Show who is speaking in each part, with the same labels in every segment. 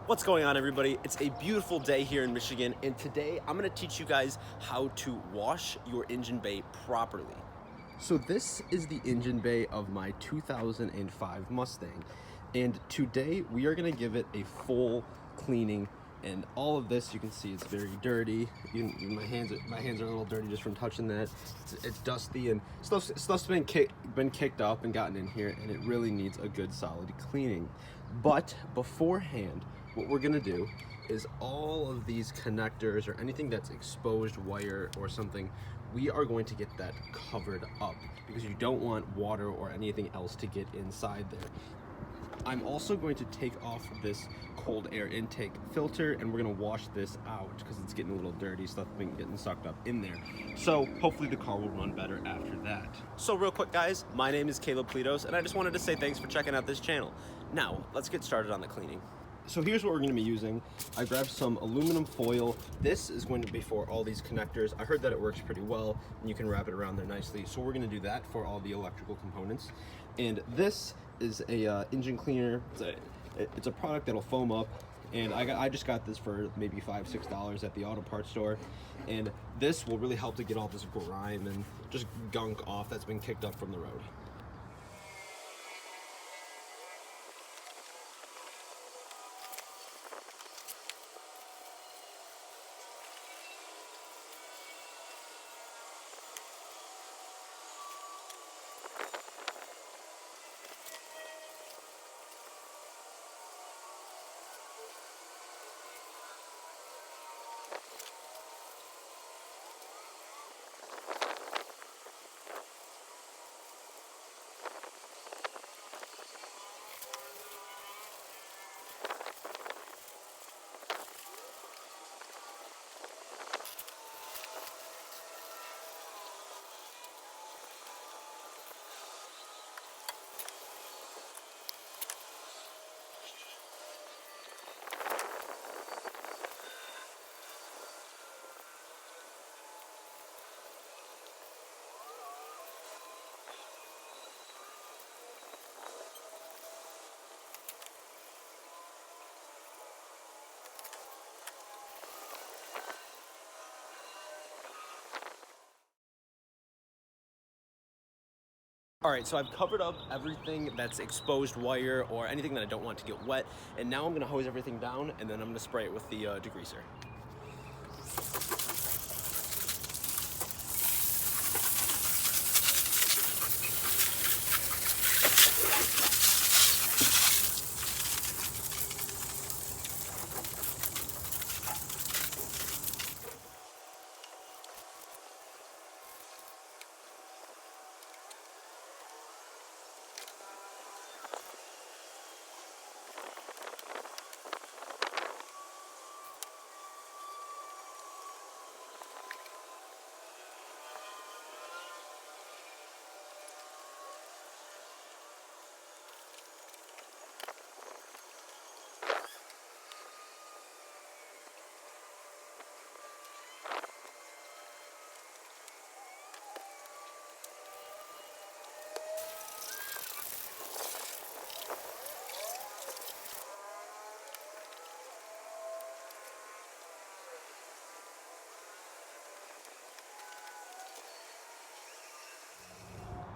Speaker 1: What's going on, everybody? It's a beautiful day here in Michigan, and today I'm going to teach you guys how to wash your engine bay properly. So this is the engine bay of my 2005 Mustang, and today we are going to give it a full cleaning. And all of this, you can see it's very dirty. My hands are a little dirty just from touching that. It's dusty and stuff's been kicked up and gotten in here, and it really needs a good solid cleaning. But beforehand, what we're gonna do is all of these connectors or anything that's exposed wire or something, we are going to get that covered up because you don't want water or anything else to get inside there. I'm also going to take off this cold air intake filter, and we're gonna wash this out because it's getting a little dirty, stuff been getting sucked up in there. So hopefully the car will run better after that. So real quick, guys, my name is Cayleb Pletos, and I just wanted to say thanks for checking out this channel. Now, let's get started on the cleaning. So here's what we're gonna be using. I grabbed some aluminum foil. This is going to be for all these connectors. I heard that it works pretty well, and you can wrap it around there nicely. So we're gonna do that for all the electrical components. And this is a engine cleaner. It's a product that'll foam up, and I just got this for maybe $5-6 at the auto parts store, and this will really help to get all this grime and just gunk off that's been kicked up from the road. All right, so I've covered up everything that's exposed wire or anything that I don't want to get wet, and now I'm gonna hose everything down, and then I'm gonna spray it with the degreaser.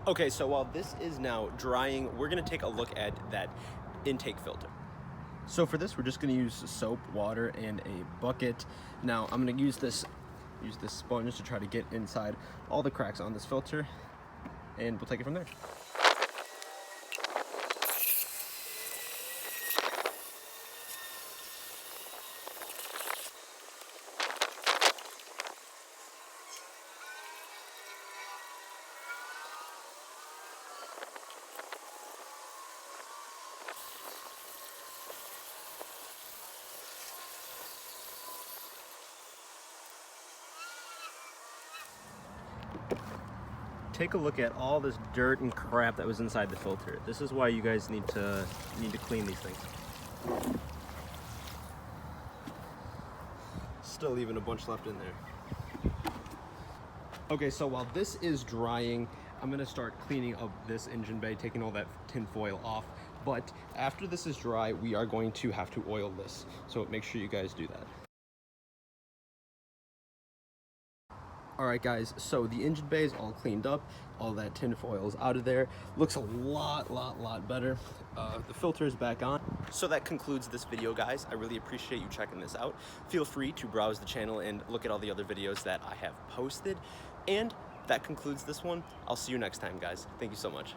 Speaker 1: Okay, so while this is now drying, we're gonna take a look at that intake filter. So for this, we're just gonna use soap, water, and a bucket. Now I'm gonna use this sponge to try to get inside all the cracks on this filter, and we'll take it from there. Take a look at all this dirt and crap that was inside the filter. This is why you guys need to clean these things. Still even a bunch left in there. Okay, so while this is drying, I'm gonna start cleaning up this engine bay, taking all that tin foil off. But after this is dry, we are going to have to oil this. So make sure you guys do that. Alright guys, so the engine bay is all cleaned up, all that tin foil is out of there. Looks a lot better. The filter is back on. So that concludes this video, guys. I really appreciate you checking this out. Feel free to browse the channel and look at all the other videos that I have posted. And that concludes this one. I'll see you next time, guys. Thank you so much.